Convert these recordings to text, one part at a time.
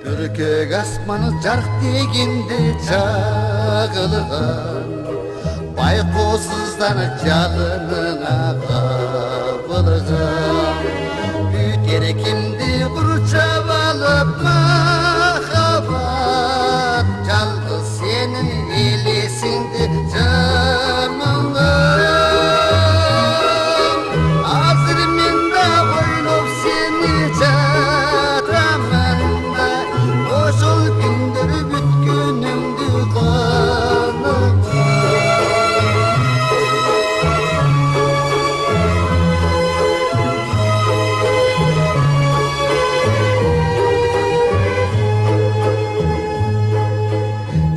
Türkök asmanı жарық дегенде жағылған байқаусыздан жалыныңа қабылған үйтер екенде құрчап алып махаббат жалғыз сенің елесіңді жамылған азыр мен да ойлап сені жатамын да ошол күндер бүткөнүңдү каныгам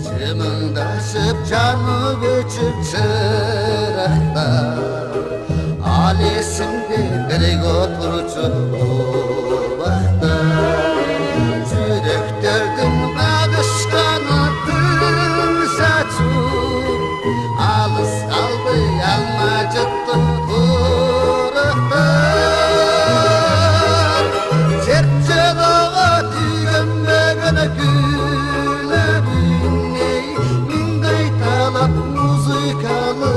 жымыңдашып жанып өчүп чырактар ал эсимде бирге отурчу убакта жүрөктөрдүн багышканы тын сачып алыс калды алма жыттı турактар жер жадага түйгөнбөгөн күлөбүн миң кайталап музыкалы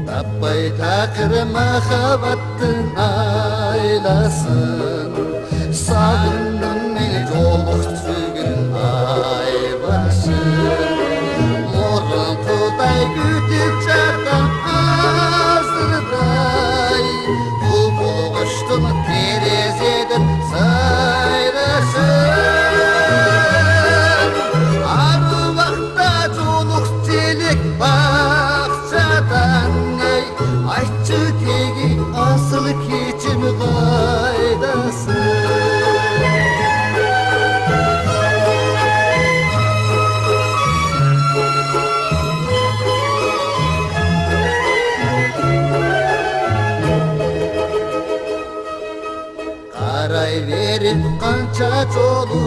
таппай такыр махаббаттын айласын сагындым мен жолукчугун ай башын мурунтудай күтүп жатам азырдай бул куштун терезеден сайрашын ар убакта жолук желек бакчадан айтчы теги асыл кечим кайдасың карай берип канча жолу